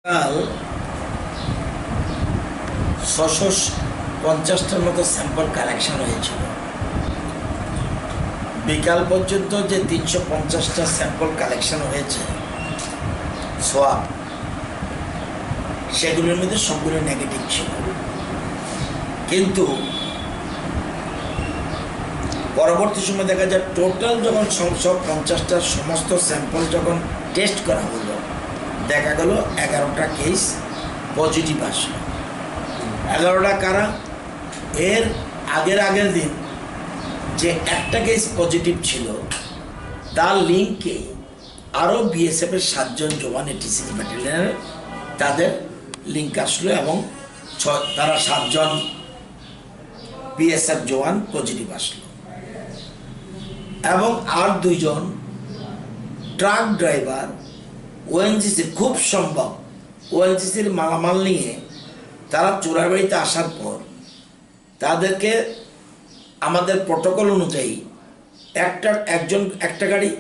কাল 650টার মতো sample collection হয়েছিল। বিকাল পর্যন্ত যে 350টা স্যাম্পল কালেকশন হয়েছে সোয়াব, সেগুলোর মধ্যে সবগুলো নেগেটিভ ছিল। কিন্তু পরবর্তী সময় দেখা যায় টোটাল যখন 650টার সমস্ত স্যাম্পল যখন টেস্ট করা হলো, দেখা গেল 11টা কেস পজিটিভ আসলো। 11টা কারা? এর আগের দিন যে একটা কেস পজিটিভ ছিল তার লিঙ্কে আরও বিএসএফের 7জন জওয়ান এটিসি ব্যাটালিয়নের তাদের লিঙ্ক আসলো এবং তারা 7জন বিএসএফ জওয়ান পজিটিভ আসলো এবং আর 2জন ট্রাক ড্রাইভার ওএনজিসির, খুব সম্ভব ওএনজিসির মালামাল নিয়ে তারা চোরাবাড়িতে আসার পর তাদেরকে আমাদের প্রটোকল অনুযায়ী একজন একটা গাড়ি,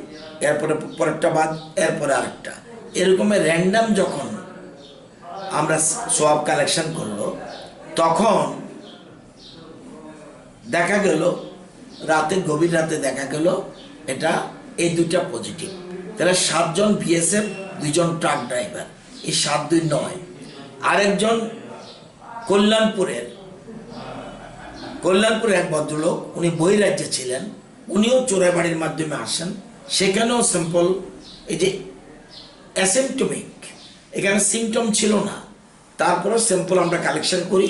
এরপরে পরেরটা বাদ, এরপরে আরেকটা, এরকমের র্যান্ডাম যখন আমরা সোয়াব কালেকশন করলো, তখন দেখা গেল গভীর রাতে দেখা গেল এটা এই 2টা পজিটিভ। তাহলে 7জন বিএসএফ, 2জন ট্রাক ড্রাইভার, এই 7-2 9। আরেকজন কল্যাণপুরের এক ভদ্রলোক, উনি বহিরাজ্যে ছিলেন, উনিও চোরাবাড়ির মাধ্যমে আসেন, সেখানেও স্যাম্পল, এই যে অ্যাসিমটমিক, এখানে সিমটম ছিল না, তারপরেও স্যাম্পল আমরা কালেকশন করি।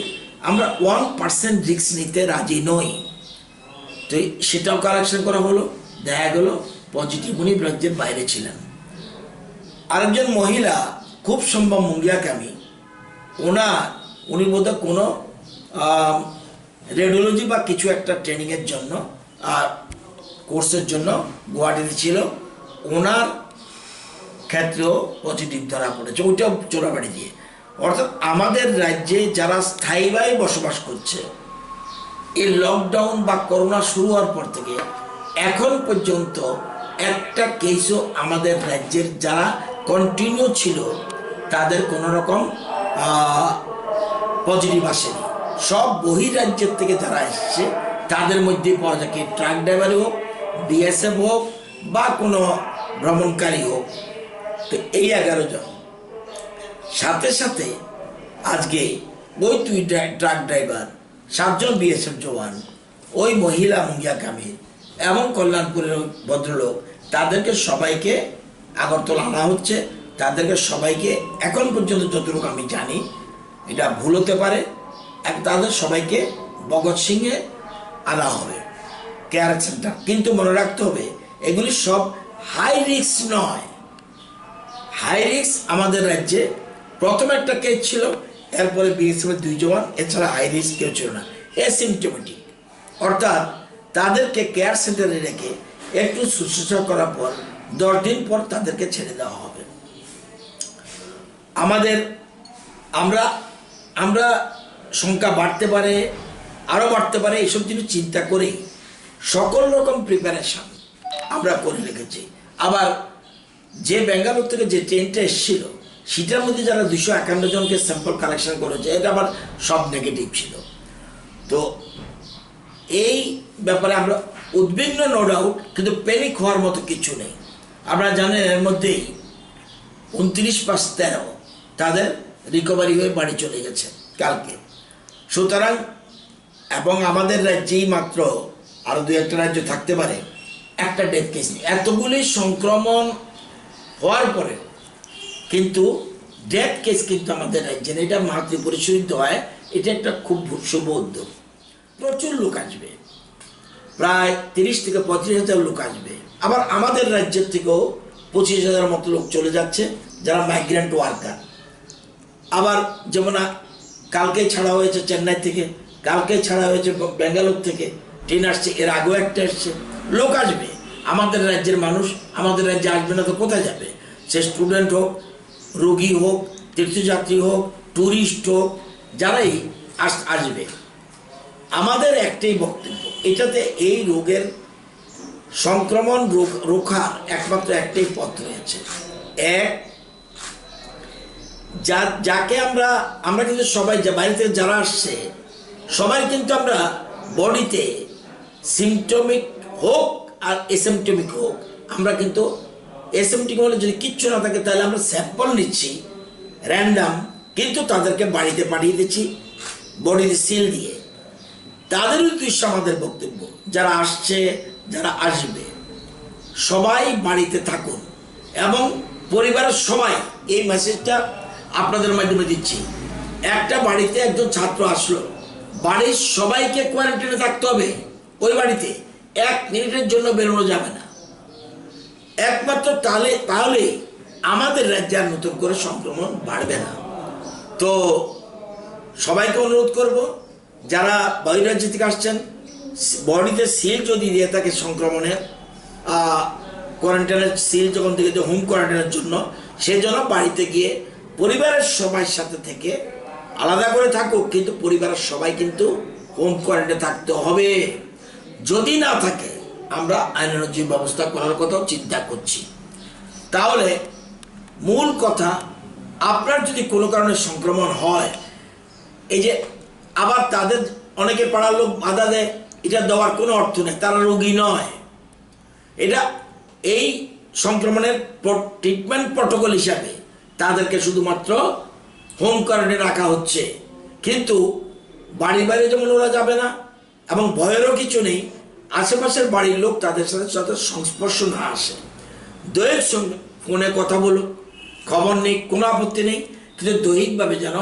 আমরা 1% রিস্ক নিতে রাজি নই, তো সেটাও কালেকশন করা হলো, দেখা গেল পজিটিভ, উনি রাজ্যের বাইরে ছিলেন। আরেকজন মহিলা, খুব সম্ভব মুঙ্গিয়াকামী, উনি বোধহয় কোনো রেডিওলজি বা কিছু একটা ট্রেনিংয়ের জন্য কোর্সের জন্য গুয়াহাটিতে ছিল, ওনার ক্ষেত্রেও পজিটিভ ধরা পড়েছে, ওইটাও চোরাবাড়ি দিয়ে। অর্থাৎ আমাদের রাজ্যে যারা স্থায়ীভাবে বসবাস করছে, এই লকডাউন বা করোনা শুরু হওয়ার পর থেকে এখন পর্যন্ত একটা কেসও আমাদের রাজ্যের যারা কন্টিনিউ ছিল তাদের কোনো রকম পজিটিভ আসেনি। সব বহিরাজ্যের থেকে যারা এসছে তাদের মধ্যে পাওয়া যায়, কি ট্রাক ড্রাইভারই হোক, বিএসএফ হোক বা কোনো ভ্রমণকারী হোক। তো এই 11 জন, সাথে সাথে আজকে ওই 2 ট্রাক ড্রাইভার, 7জন বিএসএফ জওয়ান, ওই মহিলা মুঙ্গিয়াকামী এবং কল্যাণপুরের ভদ্রলোক, তাদেরকে সবাইকে আগরতলা আনা হচ্ছে। তাদেরকে সবাইকে এখন পর্যন্ত যতটুকু আমি জানি, এটা ভুল হতে পারে, তাদের সবাইকে ভগৎ সিংয়ে আনা হবে কেয়ার সেন্টার। কিন্তু মনে রাখতে হবে এগুলি সব হাই রিস্ক নয়। হাই রিস্ক আমাদের রাজ্যে প্রথম একটা কেস ছিল, এরপরে বিএসএফের 2 জওয়ান, এছাড়া হাই রিস্ক কেউ ছিল না, অ্যাসিমটমেটিক। অর্থাৎ তাদেরকে কেয়ার সেন্টারে রেখে একটু শুশ্রূষা করার পর 10 দিন পর তাদেরকে ছেড়ে দেওয়া হবে। আমরা সংখ্যা বাড়তে পারে, আরও বাড়তে পারে, এইসব জিনিস চিন্তা করেই সকল রকম প্রিপারেশন আমরা করে রেখেছি। আবার যে বেঙ্গালুরু থেকে যে ট্রেনটা এসেছিল, সেটার মধ্যে যারা 251 জনকে স্যাম্পল কালেকশন করেছে, এটা আবার সব নেগেটিভ ছিল। তো এই ব্যাপারে আমরা উদ্বিগ্ন, নো ডাউট, কিন্তু প্যানিক হওয়ার মতো কিছু নেই। আপনারা জানেন এর মধ্যেই 29/13 তাদের রিকভারি হয়ে বাড়ি চলে গেছে কালকে। সুতরাং এবং আমাদের রাজ্যেই মাত্র, আরও 2-1টা রাজ্য থাকতে পারে, একটা ডেথ কেস নেই। এতগুলি সংক্রমণ হওয়ার পরে কিন্তু ডেথ কেস কিন্তু আমাদের রাজ্যে নেই। এটা মাতৃপরিশোধিত হয়, এটা একটা খুব শুভ উদ্যোগ। প্রচুর লোক আসবে, প্রায় 30 থেকে 35 হাজার লোক আসবে। আবার আমাদের রাজ্যের থেকেও 25,000 মতো লোক চলে যাচ্ছে, যারা মাইগ্রেন্ট ওয়ার্কার। আবার যেমন কালকেই ছাড়া হয়েছে চেন্নাই থেকে, কালকেই ছাড়া হয়েছে বেঙ্গালুরু থেকে, ট্রেন আসছে, এর আগেও একটা এসছে। লোক আসবে, আমাদের রাজ্যের মানুষ আমাদের রাজ্যে আসবে না তো কোথায় যাবে? সে স্টুডেন্ট হোক, রোগী হোক, তীর্থযাত্রী হোক, ট্যুরিস্ট হোক, যারাই আসবে। আমাদের একটাই বক্তব্য, এটাতে এই রোগের সংক্রমণ রোখার একমাত্র একটাই পথ রয়েছে। এক, যাকে আমরা আমরা কিন্তু সবাই বাইরে থেকে যারা আসছে সবাই কিন্তু আমরা বডিতে সিমটমিক হোক আর এসিমটমিক হোক, আমরা কিন্তু এসিমটমিক হলে যদি কিচ্ছু না থাকে তাহলে আমরা স্যাম্পল নিচ্ছি র্যান্ডাম, কিন্তু তাদেরকে বাড়িতে পাঠিয়ে দিচ্ছি বডিতে সিল দিয়ে। তাদের উদ্দেশ্যে আমাদের বক্তব্য, যারা আসছে যারা আসবে সবাই বাড়িতে থাকুন এবং পরিবারের সবাই, এই মেসেজটা আপনাদের মাধ্যমে দিচ্ছি। একটা বাড়িতে একজন ছাত্র আসলো, বাড়ির সবাইকে কোয়ারেন্টাইনে থাকতে হবে। ওই বাড়িতে 1 মিনিটের জন্য বেরোনো যাবে না। একমাত্র তাহলে আমাদের রাজ্যে আর নতুন করে সংক্রমণ বাড়বে না। তো সবাইকে অনুরোধ করব, যারা বহিরাজ্য থেকে আসছেন বডিতে সিল যদি দিয়ে থাকে সংক্রমণের, কোয়ারেন্টাইনের সিল যখন থেকে হোম কোয়ারেন্টাইনের জন্য, সেই জন্য বাড়িতে গিয়ে পরিবারের সবাই সাথে থেকে আলাদা করে থাকুক, কিন্তু পরিবারের সবাই কিন্তু হোম কোয়ারেন্টাইনে থাকতে হবে। যদি না থাকে আমরা আইনানুগ ব্যবস্থা করার কথাও চিন্তা করছি। তাহলে মূল কথা, আপনার যদি কোনো কারণে সংক্রমণ হয়, এই যে আবার তাদের অনেকে পাড়ার লোক বাধা দেয়, এটা দেওয়ার কোনো অর্থ নেই, তারা রোগী নয়। এটা এই সংক্রমণের ট্রিটমেন্ট প্রটোকল হিসাবে তাদেরকে শুধুমাত্র হোম কোয়ারেন্টাইনে রাখা হচ্ছে, কিন্তু বাড়ির বাইরে যেমন ওরা যাবে না এবং ভয়েরও কিছু নেই। আশেপাশের বাড়ির লোক তাদের সাথে সংস্পর্শ না আসে, দৈহিক সঙ্গে ফোনে কথা বলুক, খবর নেই, কোনো আপত্তি নেই, কিন্তু দৈহিকভাবে যেন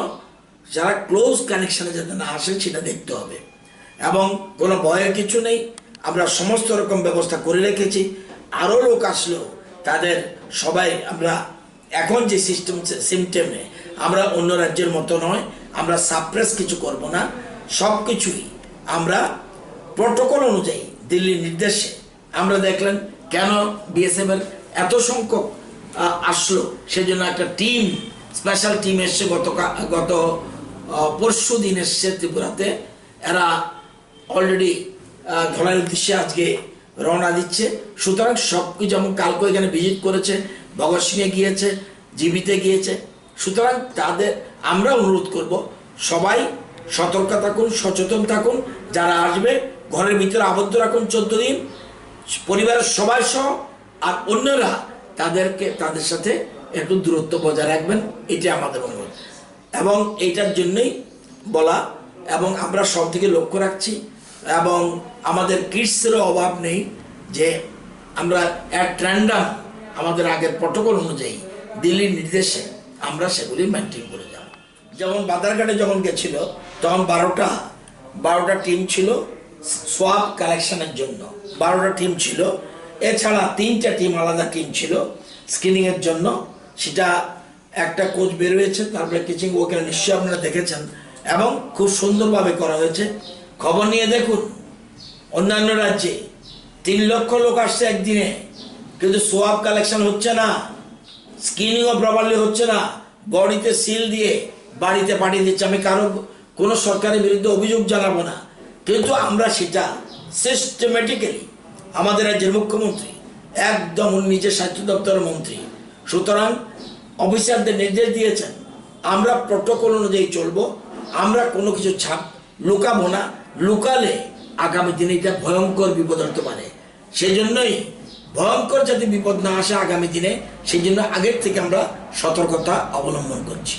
যারা ক্লোজ কানেকশানে যাতে না আসে সেটা দেখতে হবে। এবং কোনো ভয়ের কিছু নেই, আমরা সমস্ত রকম ব্যবস্থা করে রেখেছি। আরও লোক আসলেও তাদের সবাই আমরা এখন যে সিস্টেমে আমরা অন্য রাজ্যের মতো নয়, আমরা সাপ্রেস কিছু করব না, সব কিছুই আমরা প্রটোকল অনুযায়ী দিল্লির নির্দেশে। আমরা দেখলেন কেন বিএসএফ এর এত সংখ্যক আসলো, সেজন্য একটা টিম, স্পেশাল টিম এসছে গত পরশু দিন এসছে ত্রিপুরাতে। এরা অলরেডি ধলাইয়ের উদ্দেশ্যে আজকে রওনা দিচ্ছে। সুতরাং সব কিছু, যেমন কালকে এখানে ভিজিট করেছে, ভগৎ সিংয়ে গিয়েছে, জিবিতে গিয়েছে। সুতরাং তাদের আমরা অনুরোধ করব, সবাই সতর্ক থাকুন, সচেতন থাকুন। যারা আসবে ঘরের ভিতরে আবদ্ধ রাখুন 14 দিন, পরিবারের সবাই সহ, আর অন্যরা তাদের সাথে একটু দূরত্ব বজায় রাখবেন, এটা আমাদের অনুরোধ। এবং এইটার জন্যই বলা, এবং আমরা সব দিকে লক্ষ্য রাখছি, এবং আমাদের কিটসেরও অভাব নেই যে আমরা অ্যাট র্যান্ডাম আমাদের আগের প্রটোকল অনুযায়ী দিল্লির নির্দেশে আমরা সেগুলি মেনটেন করে যাব। যেমন বাদারঘাটে যখন গেছিল তখন 12টা টিম ছিল সোয়াব কালেকশনের জন্য, 12টা টিম ছিল। এছাড়া 3টা টিম আলাদা টিম ছিল স্ক্রিনিংয়ের জন্য। সেটা একটা কোচ বের হয়েছে, তারপরে কিচিং ওখানে নিশ্চয়ই আপনারা দেখেছেন, এবং খুব সুন্দরভাবে করা হয়েছে। খবর নিয়ে দেখুন, অন্যান্য রাজ্যে 3 লক্ষ লোক আসছে একদিনে, কিন্তু সোয়াব কালেকশন হচ্ছে না, স্ক্রিনিংও প্রপারলি হচ্ছে না, বডিতে সিল দিয়ে বাড়িতে পাঠিয়ে দিচ্ছে। আমি কোনো সরকারের বিরুদ্ধে অভিযোগ জানাবো না, কিন্তু আমরা সেটা সিস্টেমেটিক্যালি, আমাদের রাজ্যের মুখ্যমন্ত্রী একদম নিজের স্বাস্থ্য দপ্তরের মন্ত্রী, সুতরাং অফিসারদের নির্দেশ দিয়েছেন, আমরা প্রটোকল অনুযায়ী চলবো। আমরা কোনো কিছু লুকাবো না, লুকালে আগামী দিনে এটা ভয়ঙ্কর বিপদ হতে পারে। সেই জন্যই ভয়ঙ্কর যাতে বিপদ না আসে আগামী দিনে, সেই জন্য আগের থেকে আমরা সতর্কতা অবলম্বন করছি।